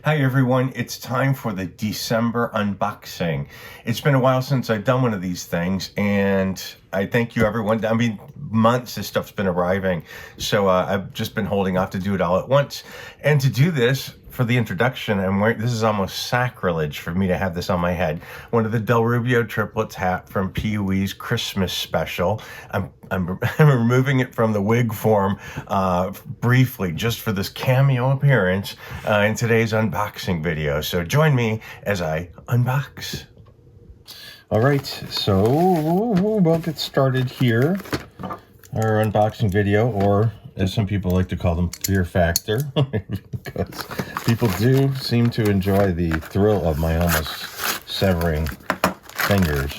Hi everyone, it's time for the December unboxing. It's been a while since I've done one of these things, and I thank you everyone. I mean, months this stuff's been arriving, so I've just been holding off to do it all at once. And to do this, for the introduction, I'm wearing, this is almost sacrilege for me to have this on my head, one of the Del Rubio triplets hat from PUE's Christmas special. I'm removing it from the wig form briefly, just for this cameo appearance in today's unboxing video. So join me as I unbox. All right, so we'll get started here. Our unboxing video, or as some people like to call them, Fear Factor, because people do seem to enjoy the thrill of my almost severing fingers.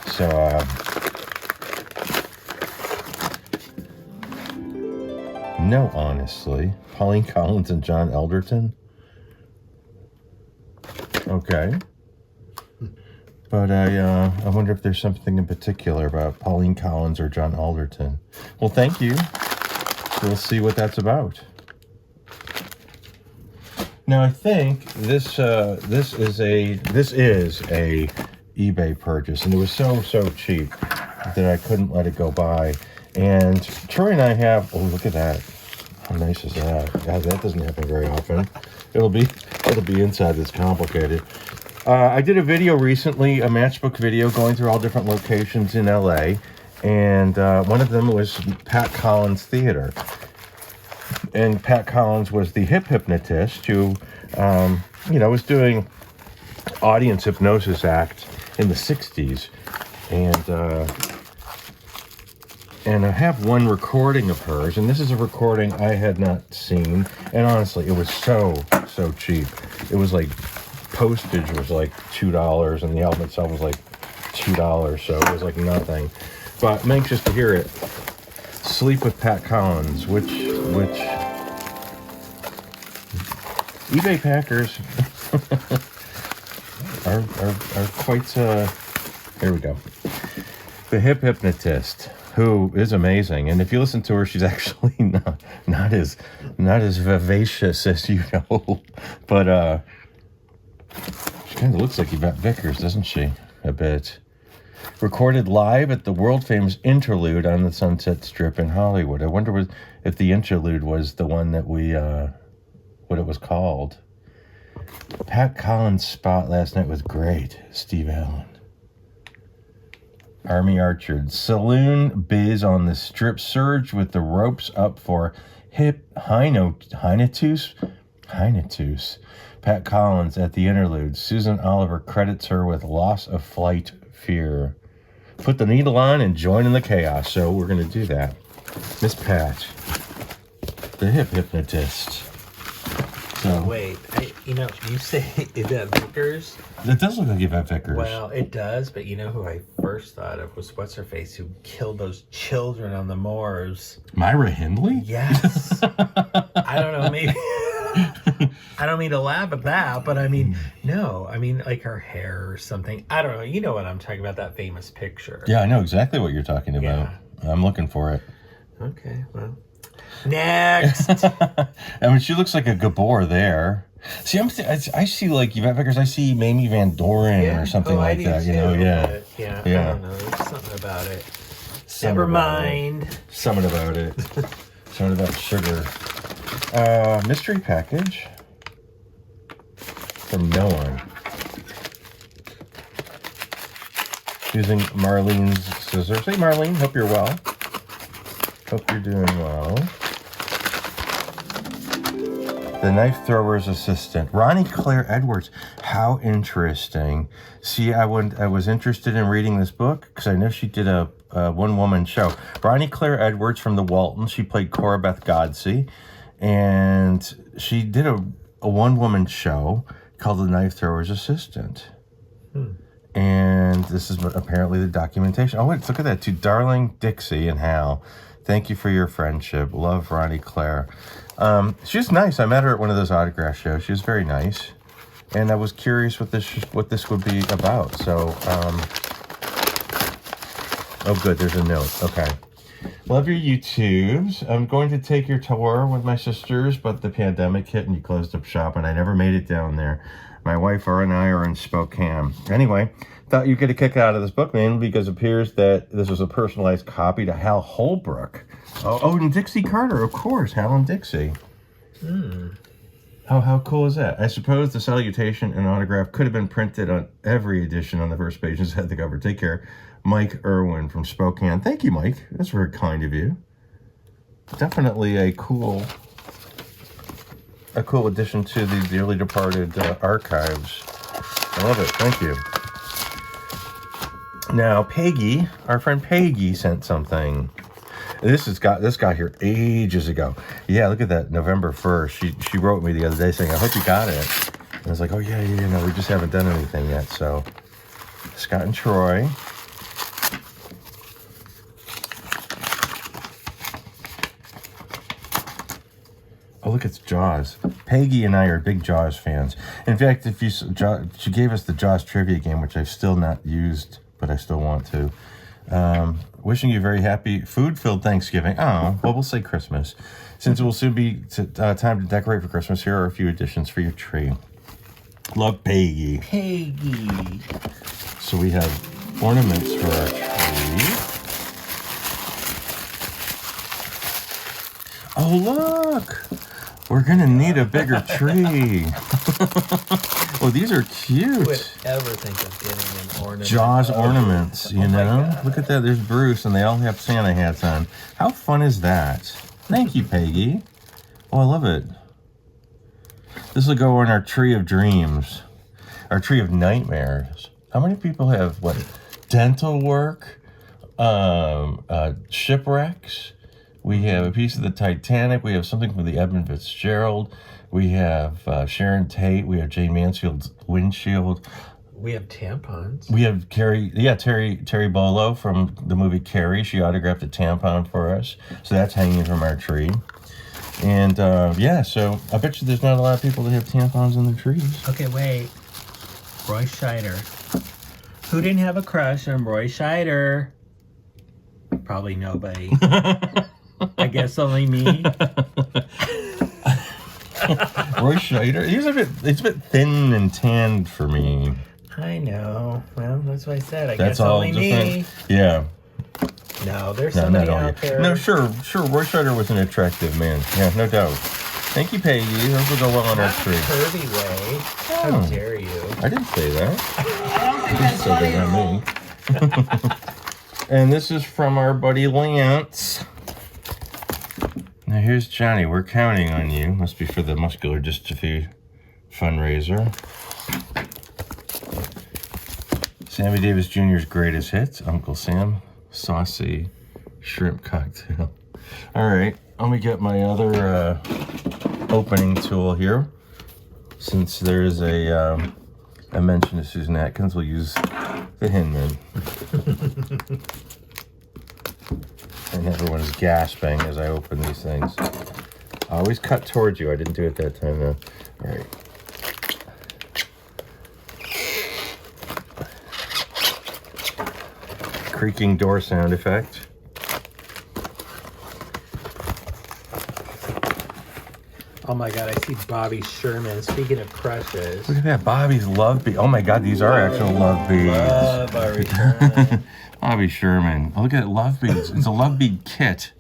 So, no, honestly. Pauline Collins and John Elderton. Okay. But I wonder if there's something in particular about Pauline Collins or John Alderton. Well, thank you. We'll see what that's about. Now, I think this is a eBay purchase, and it was so cheap that I couldn't let it go by. And Troy and I have, oh, look at that. How nice is that? God, that doesn't happen very often. It'll be inside that's complicated. I did a video recently, a matchbook video, going through all different locations in LA, and one of them was Pat Collins Theater. And Pat Collins was the hypnotist who, was doing audience hypnosis act in the 60s. And I have one recording of hers, and this is a recording I had not seen. And honestly, it was so cheap. It was like, postage was like $2, and the album itself was like $2, so it was like nothing. But I'm anxious to hear it. Sleep with Pat Collins, which eBay packers are quite, here we go. The hypnotist, who is amazing, and if you listen to her, she's actually not as vivacious as you know, but she kind of looks like Yvette Vickers, doesn't she? A bit. Recorded live at the world-famous Interlude on the Sunset Strip in Hollywood. I wonder if the Interlude was the one that what it was called. Pat Collins' spot last night was great. Steve Allen. Army Archer. Saloon biz on the Strip surged with the ropes up for Hiatus. Pat Collins at the Interlude. Susan Oliver credits her with loss of flight fear. Put the needle on and join in the chaos. So we're going to do that. Miss Pat, the hypnotist. So wait, you say Yvette Vickers? It does look like Yvette Vickers. Well, it does, but you know who I first thought of was what's her face, who killed those children on the moors. Myra Hindley? Yes. I don't know, maybe. I don't mean to laugh at that, but I mean, no. I mean, like her hair or something. I don't know. You know what I'm talking about, that famous picture. Yeah, I know exactly what you're talking about. Yeah. I'm looking for it. Okay, well. Next! I mean, she looks like a Gabor there. See, I see like Yvette Vickers. I see Mamie Van Doren or something like that. You know, yeah. I don't know. There's something about it. Never mind. Something about it. Something about sugar. Mystery package from no one. Using Marlene's scissors. Hey, Marlene. Hope you're well. Hope you're doing well. The Knife Thrower's Assistant. Ronnie Claire Edwards. How interesting. See, I was interested in reading this book because I know she did a one-woman show. Ronnie Claire Edwards from the Waltons. She played Cora Beth Godsey. And she did a one-woman show called The Knife Thrower's Assistant. And this is apparently the documentation. Oh, wait, look at that. To Darling, Dixie, and Hal. Thank you for your friendship. Love, Ronnie Claire. She was nice. I met her at one of those autograph shows. She was very nice. And I was curious what this would be about. So, oh, good. There's a note. Okay. Love your YouTubes. I'm going to take your tour with my sisters, but the pandemic hit and you closed up shop, and I never made it down there. My wife and I are in Spokane. Anyway, thought you'd get a kick out of this book, man, because it appears that this was a personalized copy to Hal Holbrook. Oh, and Dixie Carter, of course, Hal and Dixie. Oh, how cool is that? I suppose the salutation and autograph could have been printed on every edition on the first page instead of the cover. Take care. Mike Irwin from Spokane. Thank you, Mike. That's very kind of you. Definitely a cool addition to the dearly departed archives. I love it. Thank you. Now, Peggy, our friend Peggy, sent something. This got here ages ago. Yeah, look at that, November 1st. She wrote me the other day saying, I hope you got it. And I was like, oh, yeah, no, we just haven't done anything yet. So, Scott and Troy. Oh, look, it's Jaws. Peggy and I are big Jaws fans. In fact, she gave us the Jaws trivia game, which I've still not used, but I still want to. Wishing you a very happy food-filled Thanksgiving. Oh, well, we'll say Christmas. Since it will soon be time to decorate for Christmas, here are a few additions for your tree. Love, Peggy. Peggy. So we have ornaments for our tree. Oh, look! We're gonna need a bigger tree. Oh, these are cute. Who would ever think of getting an ornament? Jaws ornaments, you know? Look at that. There's Bruce, and they all have Santa hats on. How fun is that? Thank you, Peggy. Oh, I love it. This will go on our tree of dreams. Our tree of nightmares. How many people have, dental work, shipwrecks? We have a piece of the Titanic. We have something from the Edmund Fitzgerald. We have Sharon Tate. We have Jane Mansfield's windshield. We have tampons. We have Terry Bolo from the movie Carrie. She autographed a tampon for us. So that's hanging from our tree. And so I bet you there's not a lot of people that have tampons in their trees. Okay, wait. Roy Scheider. Who didn't have a crush on Roy Scheider? Probably nobody. I guess only me. Roy Scheider. It's a bit thin and tanned for me. I know. Well, that's what I said. I That's guess all only different. me. Yeah. No, there's somebody out there. No, sure. Roy Scheider was an attractive man. Yeah, no doubt. Thank you, Peggy. Those will go well on our tree. Curvy way. How dare you? I didn't say that. You didn't say that, not me. And this is from our buddy Lance. Now here's Johnny. We're counting on you. Must be for the muscular dystrophy fundraiser. Sammy Davis Jr.'s greatest hits. Uncle Sam. Saucy shrimp cocktail. All right. Let me get my other opening tool here. Since there is a mention of Susan Atkins, we'll use the Hinman. And everyone's gasping as I open these things. I always cut towards you. I didn't do it that time though. All right. Creaking door sound effect. Oh my God, I see Bobby Sherman. Speaking of crushes. Look at that, Bobby's love bead. Oh my God, these are actual love beads. Love Bobby Sherman. Bobby Sherman. Oh, look at love beads. It's a love bead kit.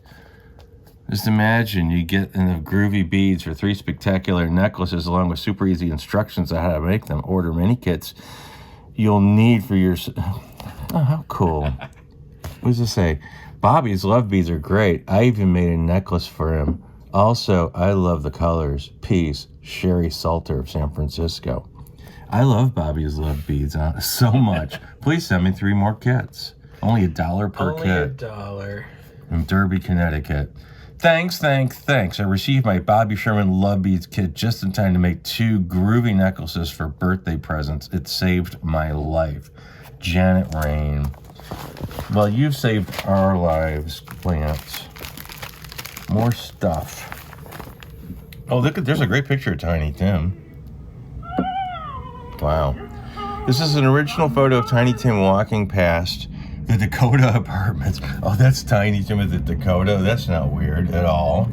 Just imagine you get in the groovy beads for 3 spectacular necklaces along with super easy instructions on how to make them. Order many kits you'll need for your... Oh, how cool. What does it say? Bobby's love beads are great. I even made a necklace for him. Also, I love the colors. Peace, Sherry Salter of San Francisco. I love Bobby's love beads so much. Please send me 3 more kits. Only $1 per kit. Only $1. From Derby, Connecticut. Thanks. I received my Bobby Sherman love beads kit just in time to make 2 groovy necklaces for birthday presents. It saved my life. Janet Rain. Well, you've saved our lives, Lance. More stuff. Oh, look at, there's a great picture of Tiny Tim. Wow. This is an original photo of Tiny Tim walking past The Dakota Apartments. Oh, that's Tiny Tim at the Dakota. That's not weird at all.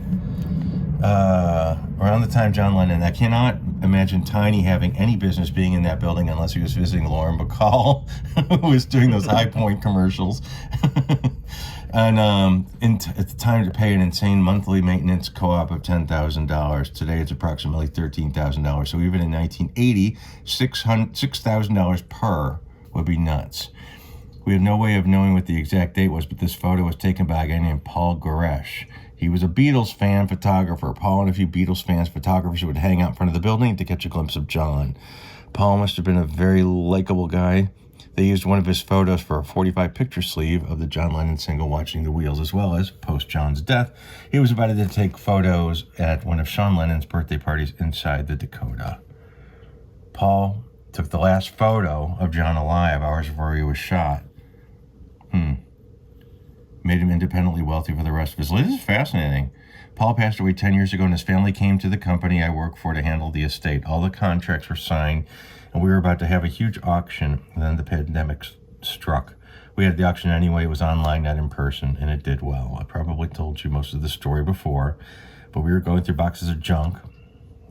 Around the time John Lennon, I cannot imagine Tiny having any business being in that building unless he was visiting Lauren Bacall, who was doing those High Point commercials. And at the time to pay an insane monthly maintenance co-op of $10,000. Today it's approximately $13,000. So even in 1980, $6,000 per would be nuts. We have no way of knowing what the exact date was, but this photo was taken by a guy named Paul Goresh. He was a Beatles fan photographer. Paul and a few Beatles fans photographers would hang out in front of the building to catch a glimpse of John. Paul must have been a very likable guy. They used one of his photos for a 45 picture sleeve of the John Lennon single Watching the Wheels, as well as post John's death. He was invited to take photos at one of Sean Lennon's birthday parties inside the Dakota. Paul took the last photo of John alive hours before he was shot. Made him independently wealthy for the rest of his life. This is fascinating. Paul passed away 10 years ago, and his family came to the company I work for to handle the estate. All the contracts were signed, and we were about to have a huge auction, and then the pandemic struck. We had the auction anyway. It was online, not in person, and it did well. I probably told you most of the story before, but we were going through boxes of junk,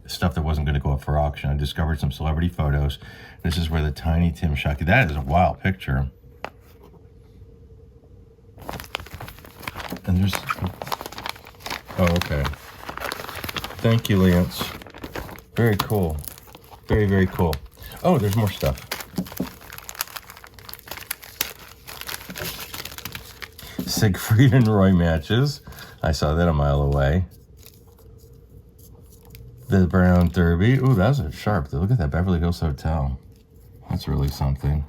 stuff that wasn't going to go up for auction. I discovered some celebrity photos. This is where the Tiny Tim shot. That is a wild picture. And there's... Oh, okay. Thank you, Lance. Very cool. Very, very cool. Oh, there's more stuff. Siegfried and Roy matches. I saw that a mile away. The Brown Derby. Ooh, that was sharp. Look at that Beverly Hills Hotel. That's really something.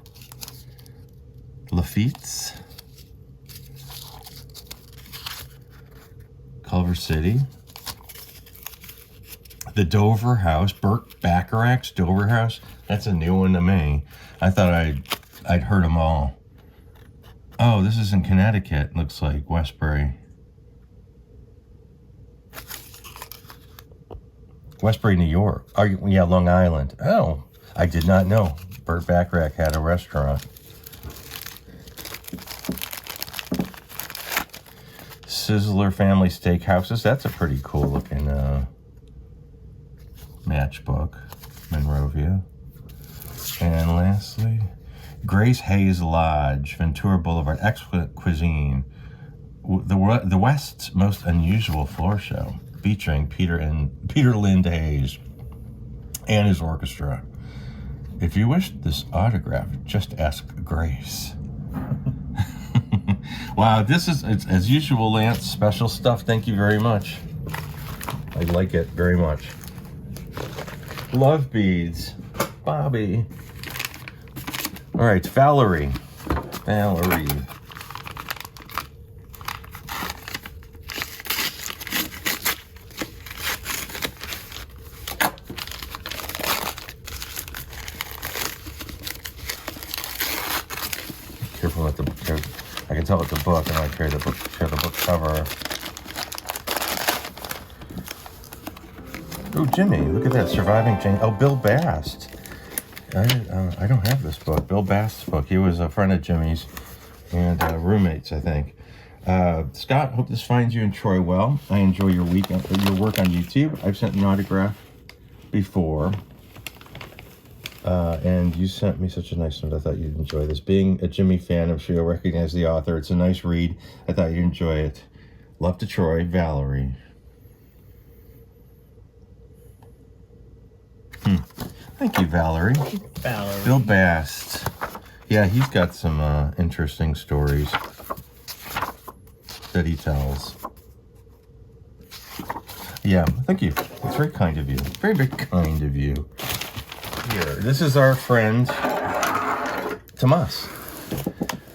Lafitte's. Culver City. The Dover House. Burt Bacharach's Dover House. That's a new one to me. I thought I'd heard them all. Oh, this is in Connecticut. Looks like Westbury. Westbury, New York. Oh, yeah, Long Island. Oh, I did not know Burt Bacharach had a restaurant. Sizzler Family Steakhouses. That's a pretty cool looking matchbook. Monrovia. And lastly, Grace Hayes Lodge, Ventura Boulevard. Excellent cuisine. The West's most unusual floor show, featuring Peter Lind Hayes and his orchestra. If you wish this autograph, just ask Grace. Wow, this is, as usual, Lance, special stuff. Thank you very much. I like it very much. Love beads. Bobby. All right, Valerie. Valerie. Careful with the... I can tell it's a book, and I tear the book cover. Oh, Jimmy, look at that, Surviving Jane. Oh, Bill Bast. I don't have this book. Bill Bast's book. He was a friend of Jimmy's and roommates, I think. Scott, hope this finds you in Troy well. I enjoy your work on YouTube. I've sent an autograph before. And you sent me such a nice note. I thought you'd enjoy this. Being a Jimmy fan, I'm sure you'll recognize the author. It's a nice read. I thought you'd enjoy it. Love to Troy, Valerie. Thank you, Valerie. Valerie. Bill Bast. Yeah, he's got some interesting stories that he tells. Yeah, thank you. It's very kind of you. Very, very kind of you. Here, this is our friend Tomas.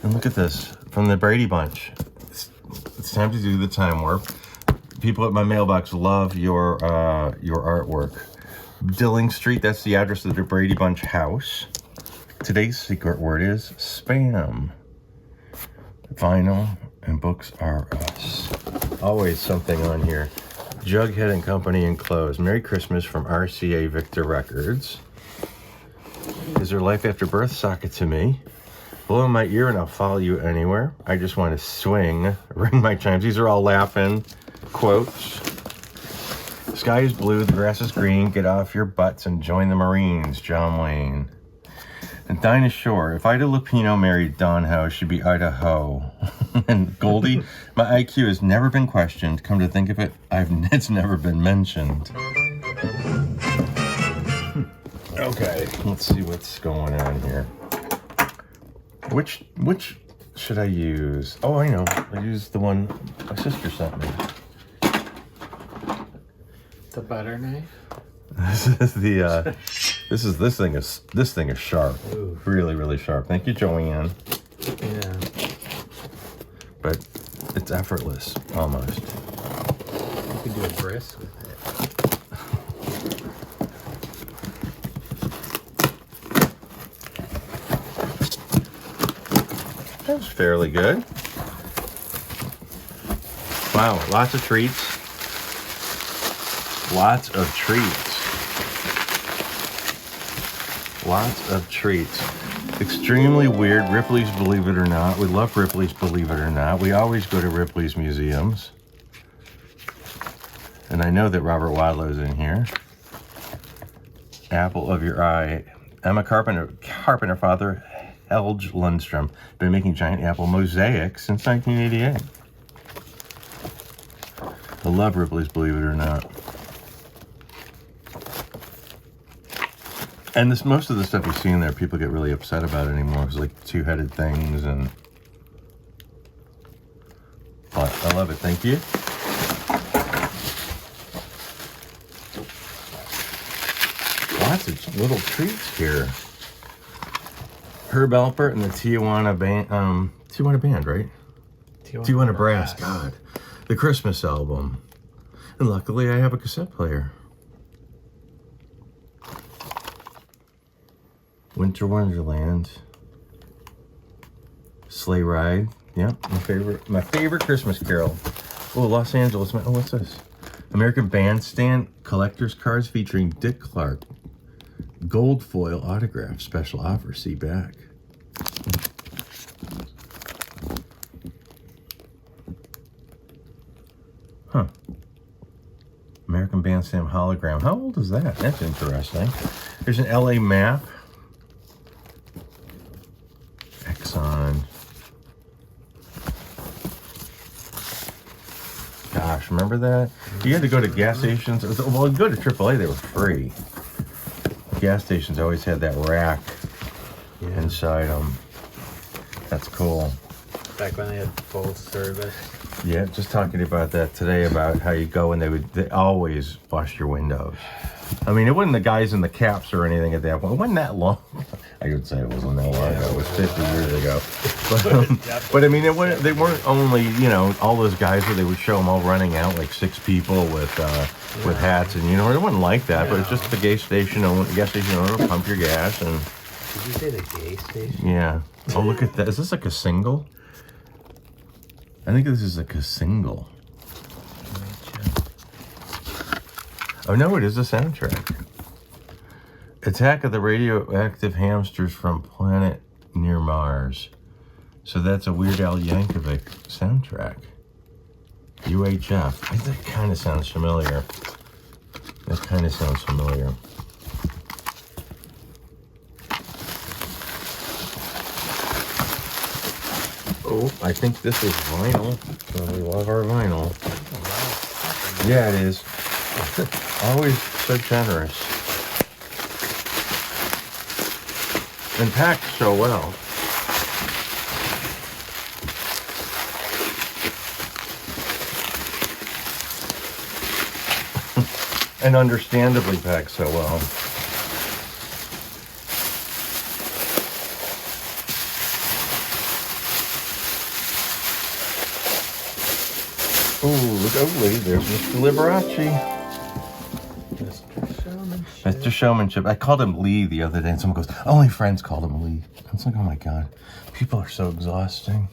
And look at this from the Brady Bunch. It's time to do the time warp. People at my mailbox love your artwork. Dilling Street, that's the address of the Brady Bunch house. Today's secret word is spam. Vinyl and books are us. Always something on here. Jughead and Company enclosed. Merry Christmas from RCA Victor Records. Is There Life After Birth? Sock It to Me. Blow my ear and I'll follow you anywhere. I just want to swing, ring my chimes. These are all laughing quotes. The sky is blue, the grass is green. Get off your butts and join the Marines, John Wayne. And Dinah Shore, if Ida Lupino married Don Ho, she'd be Idaho. And Goldie, my IQ has never been questioned. Come to think of it, it's never been mentioned. Okay, let's see what's going on here. Which should I use? Oh, I know. I use the one my sister sent me. The butter knife. This thing is sharp. Ooh. Really, really sharp. Thank you, Joanne. Yeah. But it's effortless, almost. You can do a bris with it. That was fairly good. Wow, lots of treats. Lots of treats. Lots of treats. Extremely weird. Ripley's Believe It or Not. We love Ripley's Believe It or Not. We always go to Ripley's museums. And I know that Robert Wadlow's in here. Apple of Your Eye. Emma Carpenter father, Helge Lundstrom. Been making giant apple mosaics since 1988. I love Ripley's Believe It or Not. And most of the stuff you see in there, people get really upset about anymore. It's like two-headed things and... But I love it. Thank you. Lots of little treats here. Herb Alpert and the Tijuana Band, right? Tijuana Brass, God. The Christmas album. And luckily I have a cassette player. Winter Wonderland. Sleigh Ride. Yep, my favorite Christmas carol. Oh, Los Angeles. Oh, what's this? American Bandstand collector's cards featuring Dick Clark. Gold foil autograph special offer. See back. Huh. American Bandstand hologram. How old is that? That's interesting. There's an LA map. Exxon. Gosh, remember that? You had to go to gas stations. Well, you go to AAA, they were free. Gas stations always had that rack inside them. That's cool. Back when they had full service. Yeah, just talking about that today, about how you go and they always wash your windows. I mean, it wasn't the guys in the caps or anything at that point. It wasn't that long. I would say it wasn't that long ago. It was 50 years ago. But I mean, they weren't only, you know, all those guys where they would show them all running out like 6 people with hats, and you know, it wasn't like that. But it's just the gas station owner pump your gas and. Did you say the gas station? Yeah. Oh, look at that. Is this like a single? I think this is like a single. Oh no, it is a soundtrack. Attack of the Radioactive Hamsters from Planet Near Mars. So that's a Weird Al Yankovic soundtrack. UHF. That kind of sounds familiar. Oh, I think this is vinyl. So we love our vinyl. Yeah, it is. Always so generous. And packed so well. And understandably packed so well. Ooh, look, there's Mr. Liberace. Mr. Showmanship. I called him Lee the other day, and someone goes, only friends called him Lee. I was like, oh my God, people are so exhausting.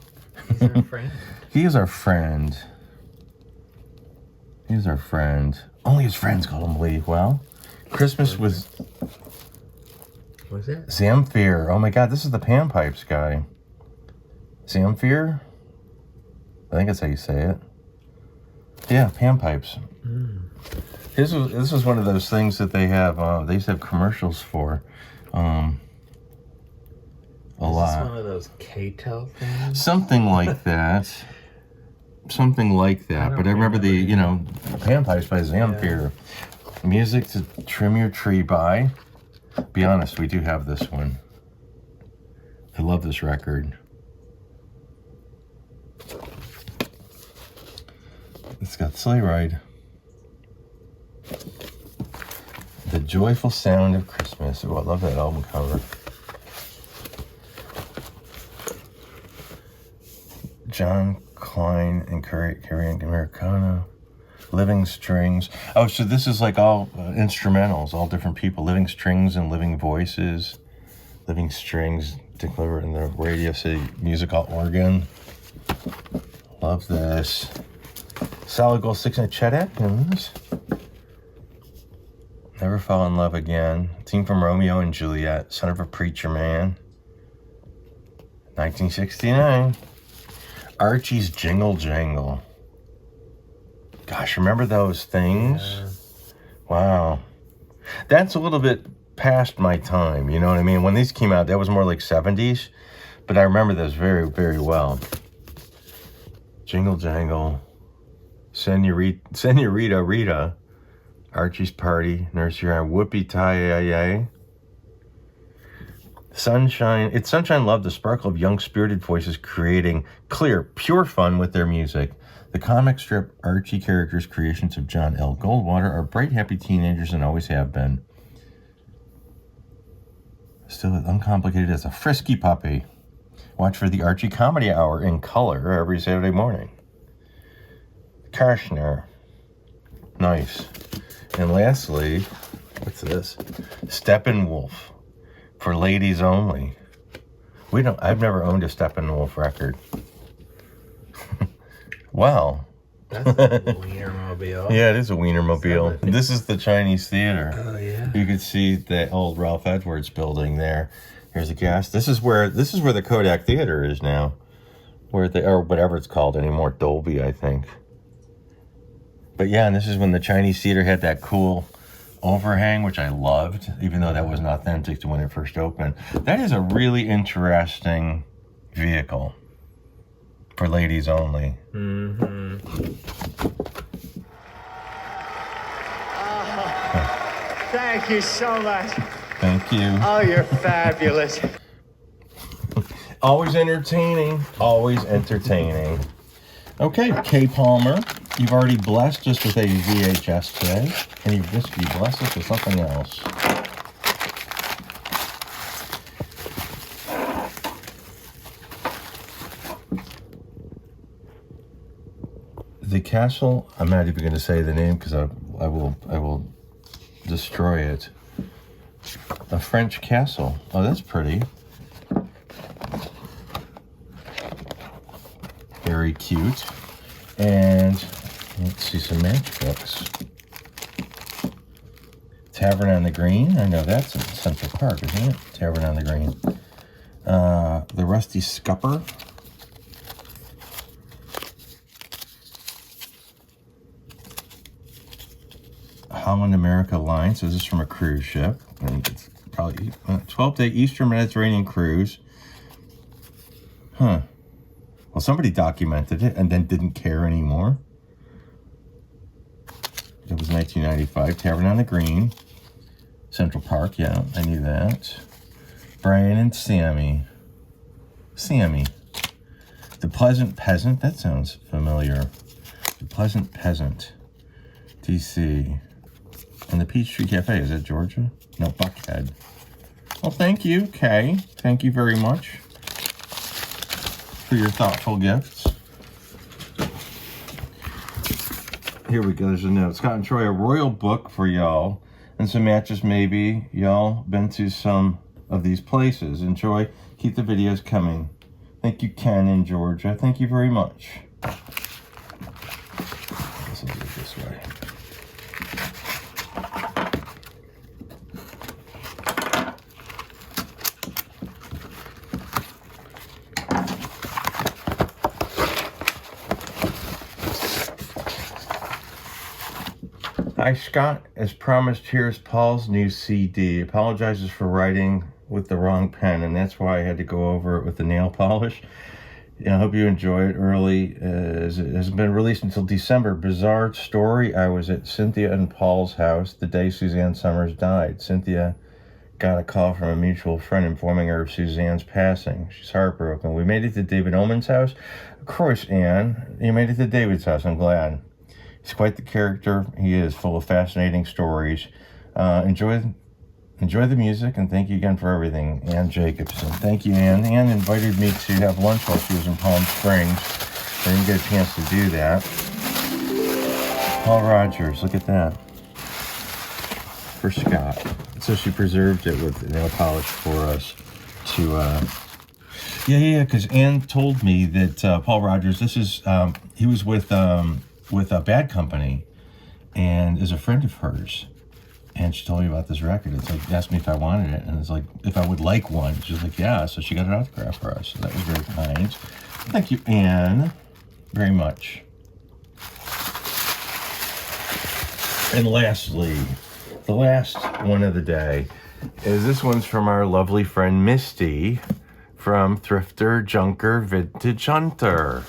He's our friend. He is our friend. He's our friend. Only his friends called him Lee. Well, Christmas was... What was that? Zamfir. Oh my God, this is the panpipes guy. Zamfir? I think that's how you say it. Yeah, panpipes. This was one of those things that they have. They used to have commercials for. A lot. Is this one of those K-tel things? Something like that. Something like that. But I remember the, panpipes by Zamfir. Yeah. Music to trim your tree by. Be honest, we do have this one. I love this record. It's got Sleigh Ride. The Joyful Sound of Christmas. Oh, I love that album cover. John Klein and Carrie Americana. Living Strings. Oh, so this is like all instrumentals, all different people. Living Strings and Living Voices. Living Strings delivered in the Radio City Musical Organ. Love this. Solid Gold 6 and Chet Atkins. Never Fall in Love Again. Team from Romeo and Juliet. Son of a Preacher Man. 1969. Archie's Jingle Jangle. Gosh, remember those things? Yeah. Wow. That's a little bit past my time, you know what I mean? When these came out, that was more like 70s. But I remember those very, very well. Jingle Jangle. Senorita Rita. Archie's Party. Nursery Rhyme. Whoopie Tie. Sunshine. It's Sunshine Love, the sparkle of young spirited voices creating clear, pure fun with their music. The comic strip Archie characters, creations of John L. Goldwater, are bright, happy teenagers and always have been. Still uncomplicated as a frisky puppy. Watch for the Archie Comedy Hour in color every Saturday morning. Karshner. Nice. And lastly, what's this? Steppenwolf. For ladies only. I've never owned a Steppenwolf record. Wow. That's a Wienermobile. Yeah, it is a Wienermobile. This is the Chinese Theater. Oh yeah. You can see the old Ralph Edwards building there. Here's a gas. This is where the Kodak Theater is now. Or whatever it's called anymore, Dolby, I think. But yeah, and this is when the Chinese Theater had that cool overhang, which I loved, even though that wasn't authentic to when it first opened. That is a really interesting vehicle for ladies only. Oh, thank you so much. Thank you. Oh, you're fabulous. Always entertaining. Always entertaining. Okay, Kay Palmer, you've already blessed us with a VHS today, and you blessed us with something else. The castle, I'm not even going to say the name because I will destroy it. A French castle. Oh, that's pretty. Very cute. And let's see some matchbooks. Tavern on the Green. I know that's in Central Park, isn't it? Tavern on the Green. The Rusty Scupper. Holland America Line. So this is from a cruise ship. And it's probably a 12-day Eastern Mediterranean cruise. Huh. Well, somebody documented it and then didn't care anymore. It was 1995. Tavern on the Green. Central Park, yeah, I knew that. Brian and Sammy. Sammy. The Pleasant Peasant. That sounds familiar. The Pleasant Peasant. DC. And the Peachtree Cafe. Is that Georgia? No, Buckhead. Well, thank you, Kay. Thank you very much for your thoughtful gifts. Here we go. There's a note. Scott and Troy, a royal book for y'all and some matches maybe. Y'all been to some of these places. Enjoy. Keep the videos coming. Thank you, Ken in Georgia. Thank you very much. I guess I'll do it this way. Hi, Scott. As promised, here's Paul's new CD. Apologizes for writing with the wrong pen, and that's why I had to go over it with the nail polish. I hope you enjoy it early. As it hasn't been released until December. Bizarre story. I was at Cynthia and Paul's house the day Suzanne Summers died. Cynthia got a call from a mutual friend informing her of Suzanne's passing. She's heartbroken. We made it to David Oman's house. Of course, Anne. You made it to David's house. I'm glad. He's quite the character. He is full of fascinating stories. Enjoy the music, and thank you again for everything, Ann Jacobson. Thank you, Ann. Ann invited me to have lunch while she was in Palm Springs. I didn't get a chance to do that. Paul Rogers, look at that. For Scott. So she preserved it with nail polish for us to, because Ann told me that Paul Rogers, this is, he was with a Bad Company and is a friend of hers. And she told me about this record. It's like, asked me if I wanted it. And it's like, if I would like one. She's like, yeah. So she got an autograph for us. So that was very kind. Thank you, Anne, very much. And lastly, the last one of the day is this one's from our lovely friend Misty from Thrifter, Junker, Vintage Hunter.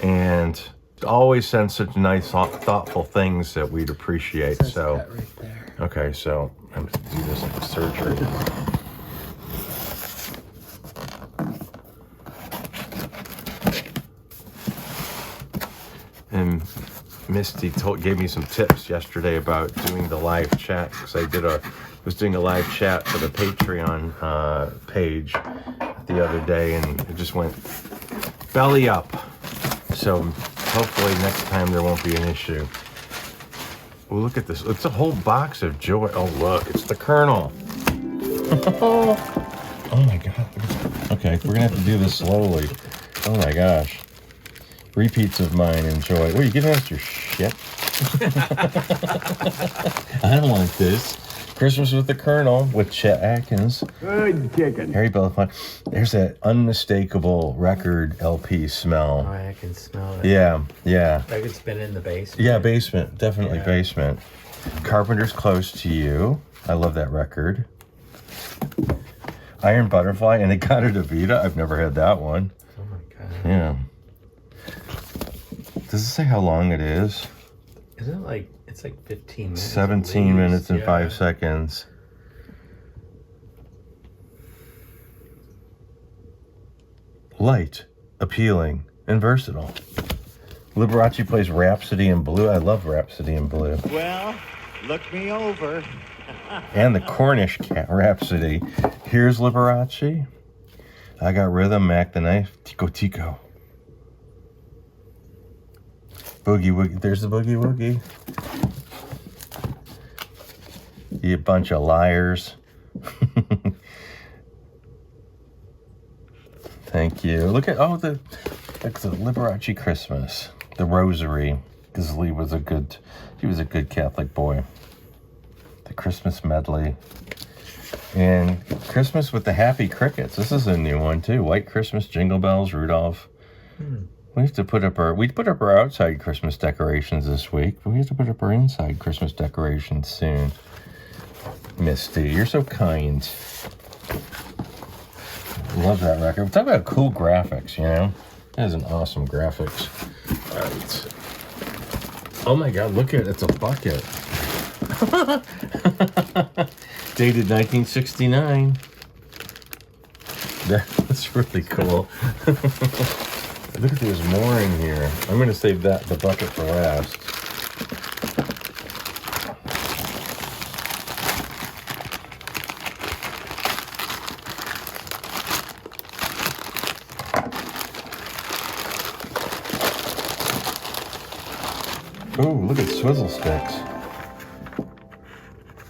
And always sends such nice, thoughtful things that we'd appreciate. So, right there. Okay, so I'm going to do this like surgery. And Misty gave me some tips yesterday about doing the live chat, because I was doing a live chat for the Patreon page the other day, and it just went belly up. So hopefully next time there won't be an issue. Oh, look at this. It's a whole box of joy. Oh, look. It's the Colonel. Oh, my God. Okay, we're going to have to do this slowly. Oh, my gosh. Repeats of mine. Enjoy. What, are you giving us your shit? I don't like this. Christmas with the Colonel with Chet Atkins. Good chicken. Harry Belafonte. There's that unmistakable record LP smell. Oh, I can smell it. Yeah. Like it's been in the basement. Yeah, basement. Definitely basement. Carpenter's Close to You. I love that record. Iron Butterfly and it got a Davida. I've never had that one. Oh my God. Yeah. Does it say how long it is? Isn't it like, it's like 15 minutes? 17 minutes and 5 seconds. Light, appealing, and versatile. Liberace plays Rhapsody in Blue. I love Rhapsody in Blue. Well, look me over. And the Cornish Cat Rhapsody. Here's Liberace. I Got Rhythm, Mac the Knife, Tico Tico. Boogie Woogie. There's the Boogie Woogie. You bunch of liars. Thank you. Look at the Liberace Christmas, the Rosary, because Lee was a good Catholic boy. The Christmas medley, and Christmas with the Happy Crickets. This is a new one too. White Christmas, Jingle Bells, Rudolph. We have to put up our outside Christmas decorations this week, but we have to put up our inside Christmas decorations soon. Misty, you're so kind. Love that record. Talk about cool graphics, you know? That is an awesome graphics. All right. Oh my God, look at it. It's a bucket. Dated 1969. That's really cool. Look at there's more in here. I'm going to save the bucket for last. Oh, look at swizzle sticks.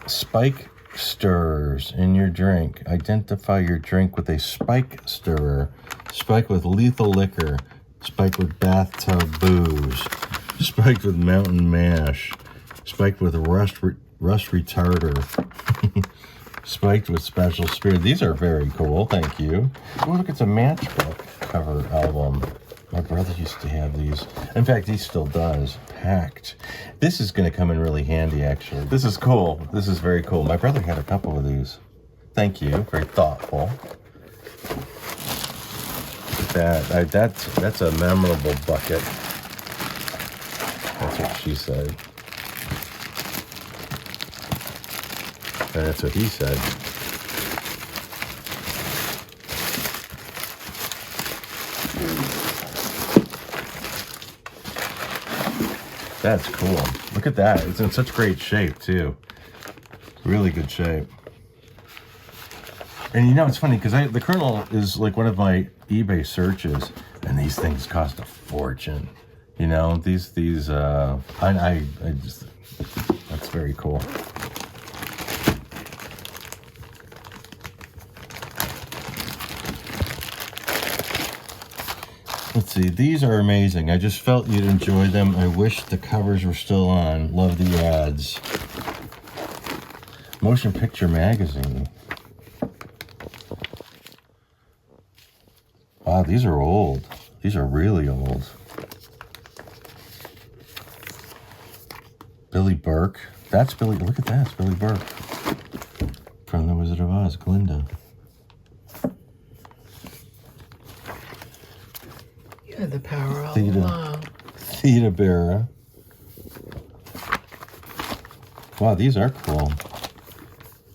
Spike stirrers in your drink. Identify your drink with a spike stirrer. Spike with lethal liquor. Spiked with bathtub booze. Spiked with mountain mash. Spiked with rust retarder. Spiked with special spirit. These are very cool, thank you. Oh, look, it's a matchbook cover album. My brother used to have these. In fact, he still does. Packed. This is going to come in really handy, actually. This is cool. This is very cool. My brother had a couple of these. Thank you. Very thoughtful. Look at that. That's a memorable bucket. That's what she said. And that's what he said. That's cool. Look at that. It's in such great shape, too. Really good shape. And you know, it's funny because the Colonel is like one of my eBay searches, and these things cost a fortune. You know, these I just, that's very cool. Let's see, these are amazing. I just felt you'd enjoy them. I wish the covers were still on. Love the ads. Motion Picture Magazine. Wow, these are old. These are really old. Billy Burke. That's Billy. Look at that. It's Billy Burke. From The Wizard of Oz, Glinda. Yeah, the power of love. Theta Bara. Wow, these are cool.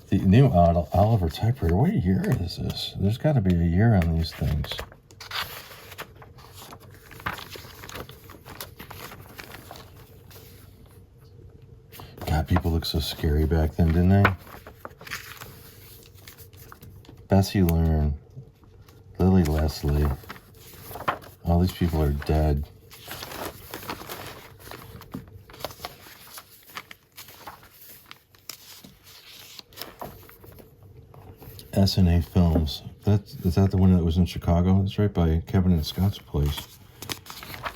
The new Oliver typewriter. What year is this? There's got to be a year on these things. God, people look so scary back then, didn't they? Bessie Learn. Lily Leslie. All these people are dead. S&A Films. Is that the one that was in Chicago? It's right by Kevin and Scott's place.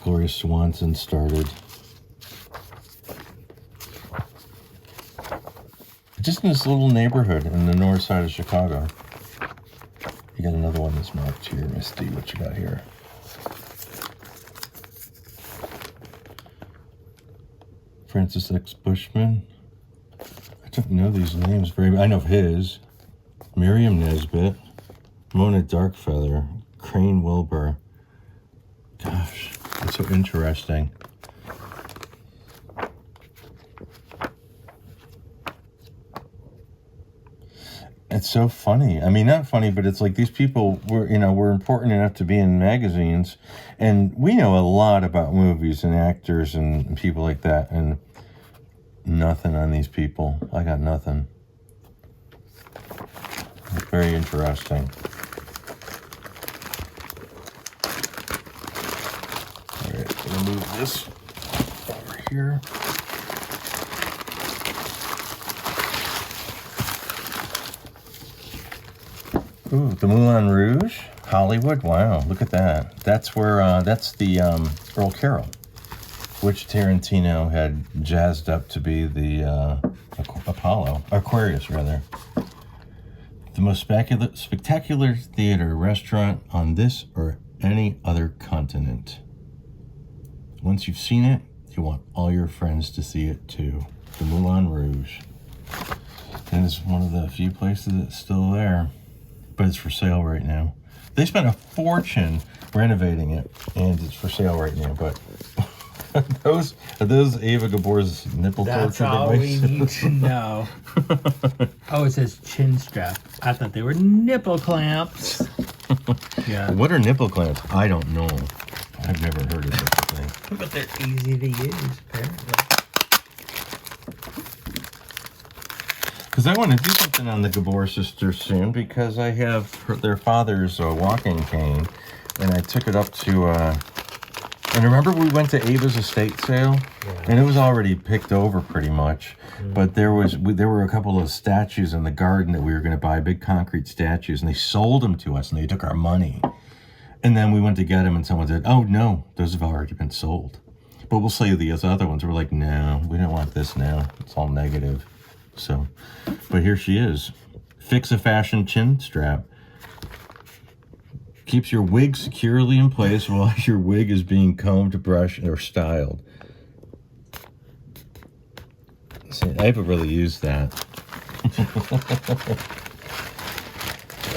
Gloria Swanson started. Just in this little neighborhood in the north side of Chicago. You got another one that's marked here, Misty. What you got here? Francis X. Bushman. I don't know these names very well. I know of his. Miriam Nesbitt. Mona Darkfeather. Crane Wilbur. Gosh, that's so interesting. It's so funny. I mean, not funny, but it's like these people were important enough to be in magazines, and we know a lot about movies and actors and people like that, and nothing on these people. I got nothing. It's very interesting. All right, I'm gonna move this over here. Ooh, the Moulin Rouge, Hollywood. Wow, look at that. That's where that's the Earl Carroll, which Tarantino had jazzed up to be the Aquarius rather. The most spectacular theater restaurant on this or any other continent. Once you've seen it, you want all your friends to see it too. The Moulin Rouge. And it's one of the few places that's still there. But it's for sale right now. They spent a fortune renovating it, and it's for sale right now. But are those Ava Gabor's nipple torture devices? That's all we need to know. Oh, it says chin strap. I thought they were nipple clamps. Yeah. What are nipple clamps? I don't know. I've never heard of such a thing. But they're easy to use, apparently. Because I want to do something on the Gabor sisters soon, because I have their father's walking cane, and I took it up to, and remember we went to Ava's estate sale, and it was already picked over pretty much, but there were a couple of statues in the garden that we were going to buy, big concrete statues, and they sold them to us, and they took our money. And then we went to get them, and someone said, oh no, those have already been sold. But we'll sell you these other ones. We're like, no, we don't want this now. It's all negative. So, but here she is. Fix a fashion chin strap. Keeps your wig securely in place while your wig is being combed, brushed, or styled. See, I haven't really used that.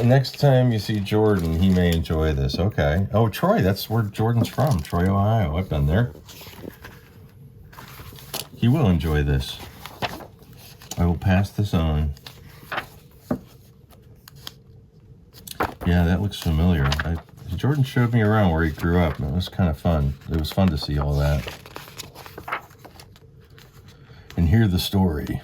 Next time you see Jordan, he may enjoy this. Okay. Oh, Troy, that's where Jordan's from. Troy, Ohio. I've been there. He will enjoy this. I will pass this on. Yeah, that looks familiar. Jordan showed me around where he grew up. It was kind of fun. It was fun to see all that. And hear the story.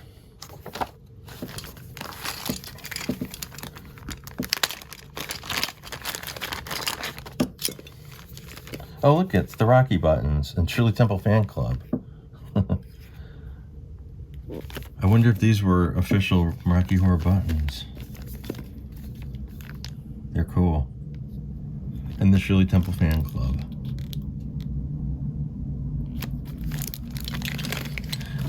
Oh, look, it's the Rocky Buttons and Shirley Temple Fan Club. I wonder if these were official Rocky Horror buttons. They're cool. And the Shirley Temple Fan Club.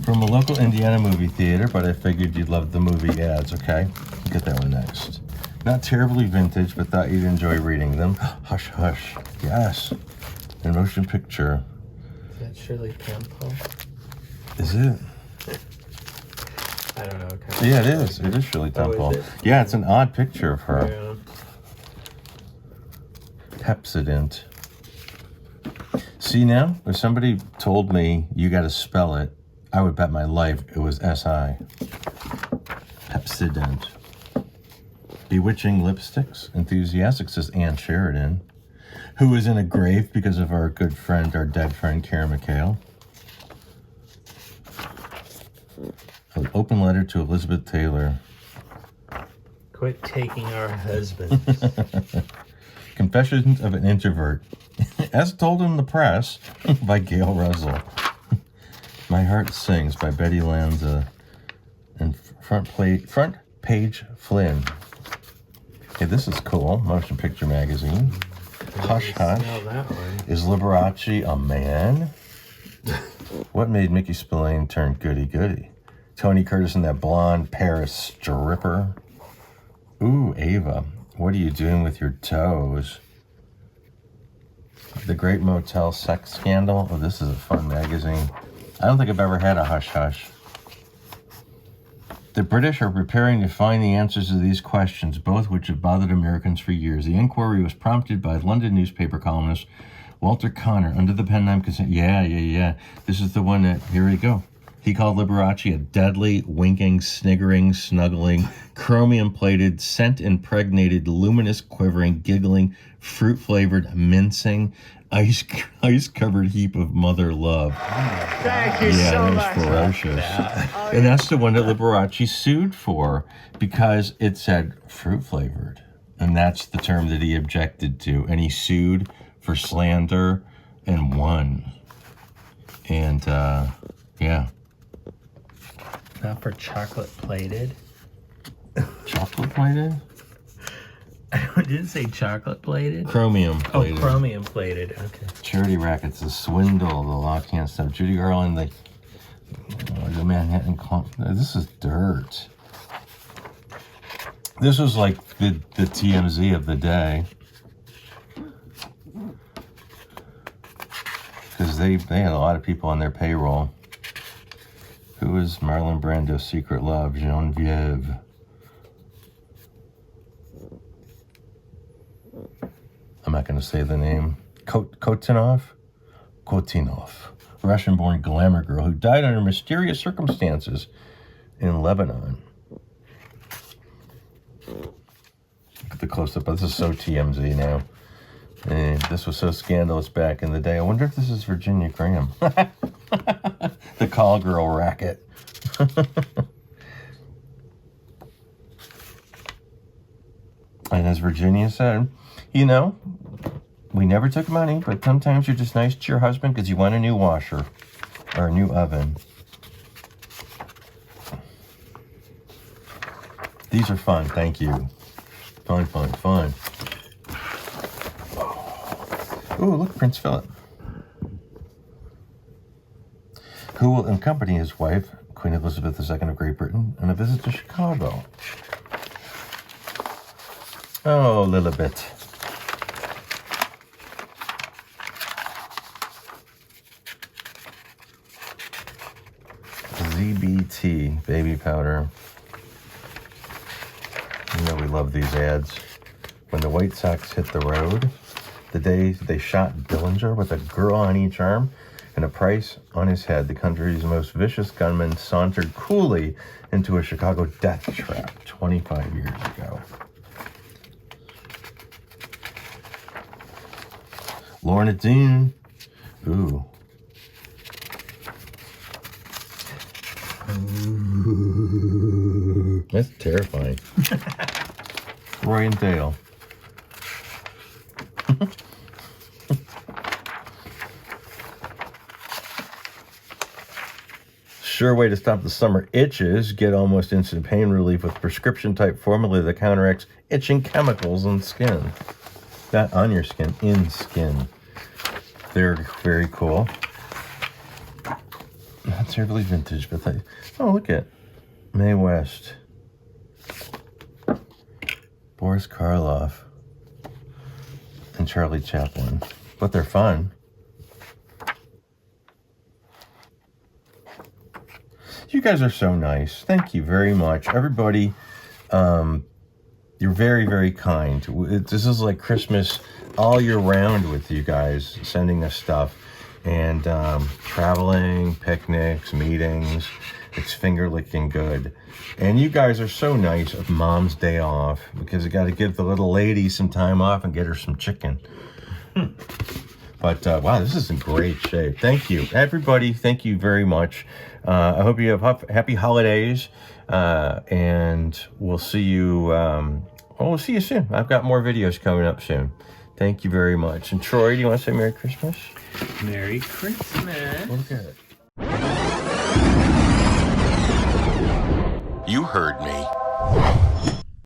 From a local Indiana movie theater, but I figured you'd love the movie ads, okay? Get that one next. Not terribly vintage, but thought you'd enjoy reading them. Hush, hush. Yes. And motion picture. Is that Shirley Temple? Is it? I don't know. Yeah, it is. It is Shirley Temple. Oh, is it? Yeah, it's an odd picture of her. Yeah. Pepsodent. See now, if somebody told me you got to spell it, I would bet my life it was S-I. Pepsodent. Bewitching lipsticks. Enthusiastic, says Ann Sheridan, who is in a grave because of our good friend, our dead friend, Karen McHale. An open letter to Elizabeth Taylor. Quit taking our husbands. Confessions of an Introvert, as told in the press, by Gail Russell. My Heart Sings by Betty Lanza. And Front Page Flynn. Hey, this is cool. Motion Picture Magazine. Hush Hush. Is Liberace a man? What made Mickey Spillane turn goody goody? Tony Curtis and that blonde Paris stripper. Ooh, Ava. What are you doing with your toes? The Great Motel Sex Scandal. Oh, this is a fun magazine. I don't think I've ever had a Hush Hush. The British are preparing to find the answers to these questions, both which have bothered Americans for years. The inquiry was prompted by London newspaper columnist Walter Connor under the pen name consent. Yeah. This is the one that, here we go. He called Liberace a deadly, winking, sniggering, snuggling, chromium-plated, scent-impregnated, luminous, quivering, giggling, fruit-flavored, mincing, ice-covered heap of mother love. Thank you so much. Ferocious. And that's the one that Liberace sued for because it said fruit-flavored. And that's the term that he objected to. And he sued for slander and won. And, yeah. Not for chocolate plated. Chocolate plated? I didn't say chocolate plated. Chromium plated. Oh, chromium plated. Okay. Charity rackets, the swindle, the law can't stop. Judy Garland, the Manhattan Club. This is dirt. This was like the TMZ of the day. Because they had a lot of people on their payroll. Who is Marlon Brando's secret love? Genevieve. I'm not going to say the name. Kotinov? Russian-born glamour girl who died under mysterious circumstances in Lebanon. Look at the close-up. This is so TMZ now. This was so scandalous back in the day. I wonder if this is Virginia Graham. The call girl racket. And as Virginia said, you know, we never took money, but sometimes you're just nice to your husband because you want a new washer or a new oven. These are fun, thank you. Fun. Ooh, look, Prince Philip. Who will accompany his wife, Queen Elizabeth II of Great Britain, on a visit to Chicago. Oh, Lilibet. ZBT baby powder. You know we love these ads. When the White Sox hit the road, the day they shot Dillinger with a girl on each arm and a price on his head, the country's most vicious gunman sauntered coolly into a Chicago death trap 25 years ago. Lorna Doone. Ooh. That's terrifying. Roy and Dale. Sure way to stop the summer itches. Get almost instant pain relief with prescription type formula that counteracts itching chemicals in skin. Not on your skin, in skin. They're very cool. Not terribly vintage, but oh, look at Mae West, Boris Karloff, and Charlie Chaplin. But they're fun. You guys are so nice. Thank you very much. Everybody, you're very, very kind. This is like Christmas all year round with you guys, sending us stuff. And traveling, picnics, meetings. It's finger-licking good. And you guys are so nice of Mom's Day off, because you got to give the little lady some time off and get her some chicken. But, wow, this is in great shape. Thank you. Everybody, thank you very much. I hope you have happy holidays. And we'll see you, we'll see you soon. I've got more videos coming up soon. Thank you very much. And Troy, do you want to say Merry Christmas? Merry Christmas. Look at it. You heard me.